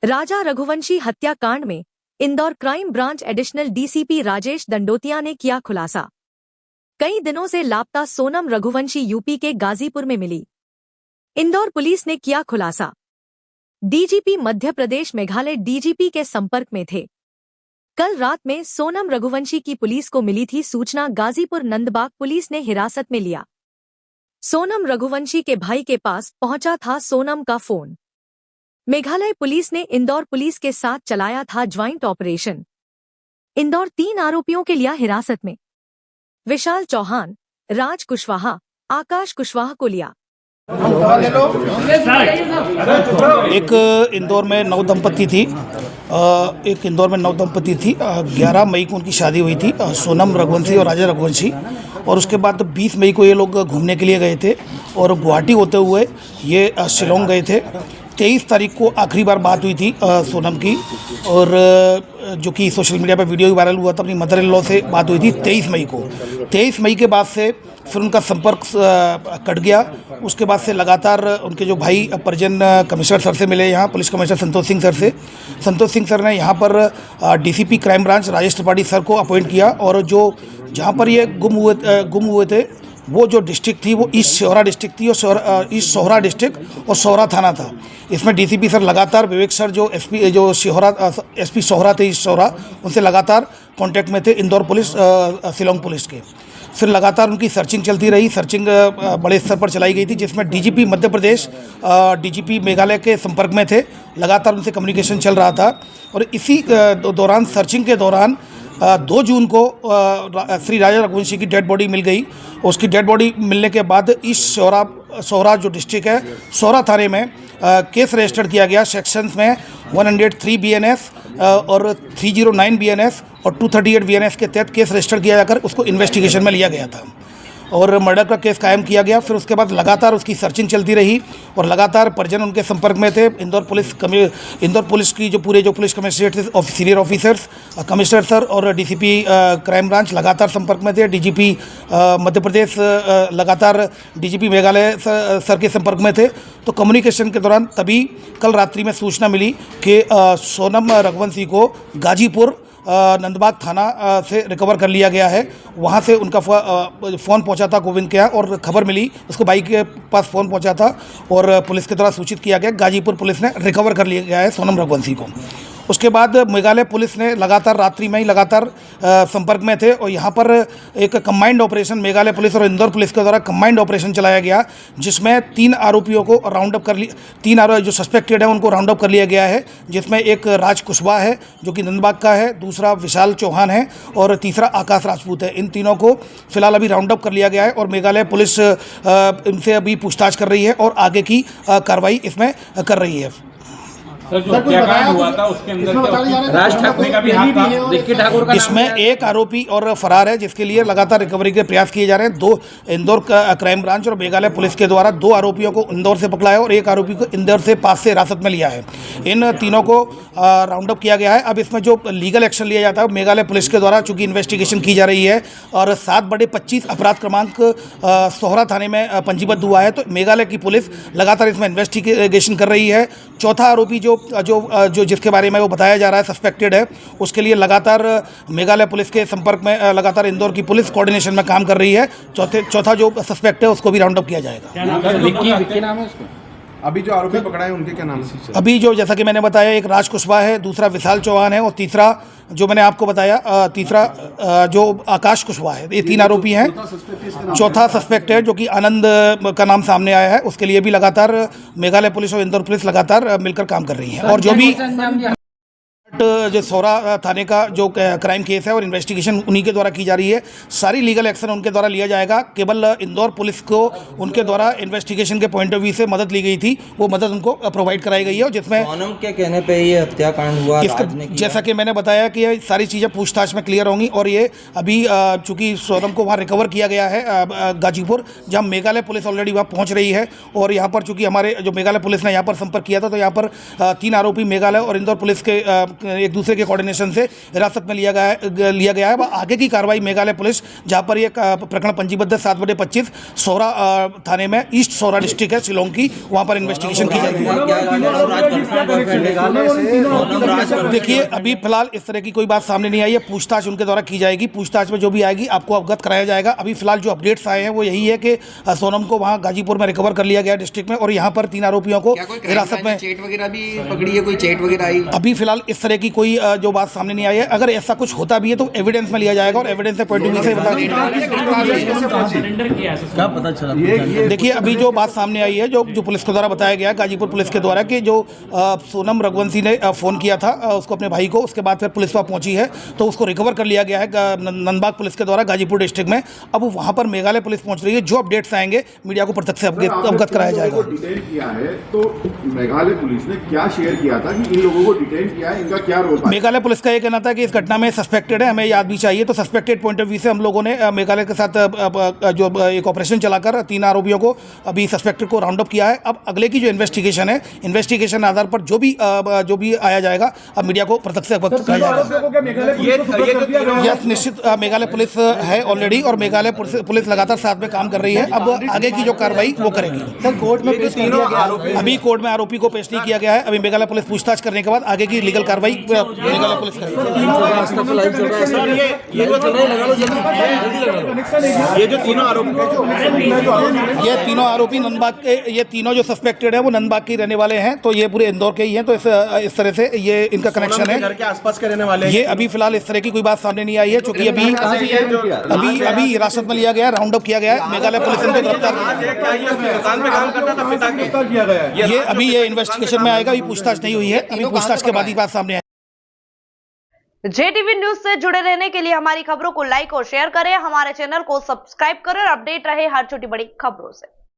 राजा रघुवंशी हत्याकांड में Indore crime branch additional DCP Rajesh Dandotiya ने किया खुलासा। कई दिनों से लापता सोनम रघुवंशी यूपी के गाजीपुर में मिली। इंदौर पुलिस ने किया खुलासा। डीजीपी मध्य प्रदेश मेघालय डीजीपी के संपर्क में थे। कल रात में सोनम रघुवंशी की पुलिस को मिली थी सूचना। गाजीपुर नंदबाग पुलिस ने हिरासत में लिया। सोनम रघुवंशी के भाई के पास पहुंचा था सोनम का फोन। मेघालय पुलिस ने इंदौर पुलिस के साथ चलाया था ज्वाइंट ऑपरेशन। इंदौर 3 आरोपियों के लिया हिरासत में। विशाल चौहान, राज कुशवाहा, आकाश कुशवाहा को लिया। एक इंदौर में नवदंपति थी। 11 मई को उनकी शादी हुई थी, सोनम रघुवंशी और राजा रघुवंशी। और उसके बाद 20 मई को ये लोग घूमने के लिए गए थे और गुवाहाटी होते हुए ये शिलोंग गए थे। 23 तारीख को आखिरी बार बात हुई थी सोनम की, और जो कि सोशल मीडिया पर वीडियो वायरल हुआ था, अपनी मदर इन लॉ से बात हुई थी 23 मई को। 23 मई के बाद से फिर उनका संपर्क कट गया। उसके बाद से लगातार उनके जो भाई परिजन कमिश्नर सर से मिले, यहाँ police commissioner Santosh Singh sir से। संतोष सिंह सर ने यहाँ पर DCP crime branch Rajesh Tripathi sir को अपॉइंट किया, और जो जहाँ पर ये गुम हुए थे वो जो डिस्ट्रिक्ट थी वो ईस्ट सोहरा डिस्ट्रिक्ट थी, और ईस्ट सोहरा डिस्ट्रिक्ट और सोहरा थाना था। इसमें डीसीपी सर लगातार विवेक सर जो एसपी सोहरा थे, ईस्ट सोहरा, उनसे लगातार कांटेक्ट में थे इंदौर पुलिस शिलोंग पुलिस के। फिर लगातार उनकी सर्चिंग चलती रही। सर्चिंग बड़े स्तर पर चलाई गई थी, जिसमें डीजीपी मध्य प्रदेश, डीजीपी मेघालय के संपर्क में थे। लगातार उनसे कम्युनिकेशन चल रहा था। और इसी दौरान सर्चिंग के दौरान 2 जून को श्री राजा रघुवंशी की डेड बॉडी मिल गई। उसकी डेड बॉडी मिलने के बाद ईस्ट सोहरा जो डिस्ट्रिक्ट है, सोहरा थाने में केस रजिस्टर किया गया। सेक्शंस में 103 बीएनएस और 309 बीएनएस और 238 बीएनएस के तहत केस रजिस्टर किया जाकर उसको इन्वेस्टिगेशन में लिया गया था और मर्डर का केस कायम किया गया। फिर उसके बाद लगातार उसकी सर्चिंग चलती रही और लगातार परिजन उनके संपर्क में थे। इंदौर पुलिस की जो पुलिस कमिश्नरेट थे, सीनियर ऑफिसर्स, कमिश्नर सर और डीसीपी क्राइम ब्रांच लगातार संपर्क में थे। डीजीपी मध्य प्रदेश लगातार डीजीपी मेघालय सर के संपर्क में थे। तो कम्युनिकेशन के दौरान तभी कल रात्रि में सूचना मिली कि सोनम रघुवंशी को गाजीपुर नंदबाग थाना से रिकवर कर लिया गया है। वहाँ से उनका फ़ोन पहुँचा था गोविंद के यहाँ, और खबर मिली, उसको भाई के पास फ़ोन पहुँचा था और पुलिस के द्वारा सूचित किया गया। गाजीपुर पुलिस ने रिकवर कर लिया गया है सोनम रघुवंशी को। उसके बाद मेघालय पुलिस ने लगातार रात्रि में ही लगातार संपर्क में थे, और यहाँ पर एक कंबाइंड ऑपरेशन मेघालय पुलिस और इंदौर पुलिस के द्वारा कंबाइंड ऑपरेशन चलाया गया, जिसमें 3 आरोपियों को राउंड अप कर लिया। 3 आरोपी जो सस्पेक्टेड है उनको राउंड अप कर लिया गया है, जिसमें एक राज कुशवाहा है जो कि नंदबाग का है, दूसरा विशाल चौहान है और तीसरा आकाश राजपूत है। इन तीनों को फिलहाल अभी राउंड अप कर लिया गया है और मेघालय पुलिस इनसे अभी पूछताछ कर रही है और आगे की कार्रवाई इसमें कर रही है। सर, जो हत्याकांड हुआ था उसके अंदर राज ठाकरे का भी हाथ था। रिक्की ठाकुर का इसमें एक आरोपी और फरार है, जिसके लिए लगातार रिकवरी के प्रयास किए जा रहे हैं। 2 इंदौर क्राइम ब्रांच और मेघालय पुलिस के द्वारा 2 आरोपियों को इंदौर से पकड़ा है और एक आरोपी को इंदौर से पास से हिरासत में लिया है। इन तीनों को राउंड अप किया गया है। अब इसमें जो लीगल एक्शन लिया जाता है मेघालय पुलिस के द्वारा, चूंकि इन्वेस्टिगेशन की जा रही है और 7/25 अपराध क्रमांक सोहरा थाने में पंजीबद्ध हुआ है, तो मेघालय की पुलिस लगातार इसमें इन्वेस्टिगेशन कर रही है। चौथा आरोपी जो जिसके बारे में वो बताया जा रहा है सस्पेक्टेड है, उसके लिए लगातार मेघालय पुलिस के संपर्क में लगातार इंदौर की पुलिस कोऑर्डिनेशन में काम कर रही है। चौथा जो सस्पेक्ट है उसको भी राउंड अप किया जाएगा। विक्की नाम है उसका। अभी जो आरोपी पकड़ा है उनके क्या नाम है? अभी जो जैसा कि मैंने बताया, एक राज कुशवाहा है, दूसरा विशाल चौहान है और तीसरा जो मैंने आपको बताया तीसरा जो आकाश कुशवाहा है। ये 3 आरोपी हैं। चौथा सस्पेक्ट है जो कि आनंद का नाम सामने आया है, उसके लिए भी लगातार मेघालय पुलिस और इंदौर पुलिस लगातार मिलकर काम कर रही है। और जो भी जो सोहरा थाने का जो क्राइम केस है और इन्वेस्टिगेशन उन्हीं के द्वारा की जा रही है। सारी लीगल एक्शन उनके द्वारा लिया जाएगा। केवल इंदौर पुलिस को उनके द्वारा इन्वेस्टिगेशन के पॉइंट ऑफ व्यू से मदद ली गई थी, वो मदद उनको प्रोवाइड कराई गई है, जिसमें सोनम के कहने पे ये हत्याकांड हुआ। जैसा कि मैंने बताया कि ये सारी चीज़ें पूछताछ में क्लियर होंगी। और ये अभी चूँकि सोनम को वहाँ रिकवर किया गया है गाजीपुर, जहाँ मेघालय पुलिस ऑलरेडी वहाँ पहुँच रही है। और यहाँ पर चूँकि हमारे जो मेघालय पुलिस ने यहाँ पर संपर्क किया था, तो यहाँ पर 3 आरोपी मेघालय और इंदौर पुलिस के एक दूसरे के कोऑर्डिनेशन से हिरासत में लिया गया है। अब आगे की कार्रवाई मेघालय पुलिस, जहाँ पर ये प्रकरण पंजीबद्ध 7/25 सौरा थाने में, ईस्ट सौरा डिस्ट्रिक्ट है शिलोंग की, वहाँ पर इन्वेस्टिगेशन की जाएगी। देखिए अभी फिलहाल इस तरह की कोई बात सामने नहीं आई है, पूछताछ उनके द्वारा की जाएगी, पूछताछ में जो भी आएगी आपको अवगत कराया जाएगा। अभी फिलहाल जो अपडेट्स आए हैं वो यही है कि सोनम को वहाँ गाजीपुर में रिकवर कर लिया गया डिस्ट्रिक्ट में, और यहाँ पर 3 आरोपियों को हिरासत में चेट वगैरह भी पकड़ी है, कोई चेट वगैरह आई? अभी फिलहाल इस तरह की कोई जो बात सामने नहीं आई है। अगर ऐसा कुछ होता भी है तो एविडेंस में लिया जाएगा, और एविडेंस से पॉइंट ऑफ व्यू से क्या पता चला? देखिए अभी जो बात सामने आई है, जो पुलिस के द्वारा बताया गया है, गाजीपुर पुलिस के द्वारा, कि जो सोनम रघुवंशी ने फ़ोन किया था उसको, अपने भाई को, उसके बाद फिर पुलिस वहाँ पहुंची है तो उसको रिकवर कर लिया गया है नंदबाग पुलिस के द्वारा गाजीपुर डिस्ट्रिक्ट में। अब वहाँ पर मेघालय पुलिस पहुँच रही है, जो अपडेट्स आएंगे मीडिया को प्रत्यक्ष से अवगत कराया जाएगा। डिटेन किया है तो मेघालय पुलिस ने क्या शेयर किया था कि इन लोगों को डिटेन किया है, इनका क्या रोल था? मेघालय पुलिस का ये कहना था कि इस घटना में सस्पेक्टेड है, हमें याद भी चाहिए, तो सस्पेक्टेड पॉइंट ऑफ व्यू से हम लोगों ने मेघालय के साथ जो एक ऑपरेशन चलाकर 3 आरोपियों को, अभी सस्पेक्टेड को राउंड अप किया है। अब अगले की जो इन्वेस्टिगेशन है, इन्वेस्टिगेशन आधार पर जो भी आया जाएगा अब मीडिया को प्रत्यक्ष से अवगत कराया जाएगा। यस, निश्चित मेघालय पुलिस है ऑलरेडी, और मेघालय पुलिस लगातार साथ में काम कर रही है। अब आगे की जो कार्रवाई वो करेगी। सर कोर्ट में पेश किया गया, अभी कोर्ट में आरोपी को पेश नहीं किया गया है। अभी मेघालय पुलिस पूछताछ करने के बाद आगे की लीगल कार्रवाई मेघालय पुलिस करेगी। ये जो तीनों आरोपी नंदबाग के, ये तीनों जो सस्पेक्टेड है वो नंदबाग के रहने वाले हैं, तो ये पूरे इंदौर के ही हैं, तो इस तरह से ये इनका कनेक्शन है। घर के आसपास के रहने वाले ये अभी फिलहाल इस तरह की कोई बात सामने नहीं आई है, क्योंकि अभी हिरासत में लिया गया, राउंड अप किया गया है, मेघालय पुलिस इनको गिरफ्तार किया गया है। ये अभी ये इन्वेस्टिगेशन में आएगा, अभी पूछताछ नहीं हुई है, अभी पूछताछ के बाद ही बात सामने आएगी। JTV न्यूज से जुड़े रहने के लिए हमारी खबरों को लाइक और शेयर करें, हमारे चैनल को सब्सक्राइब करें और अपडेट रहे हर छोटी बड़ी खबरों से।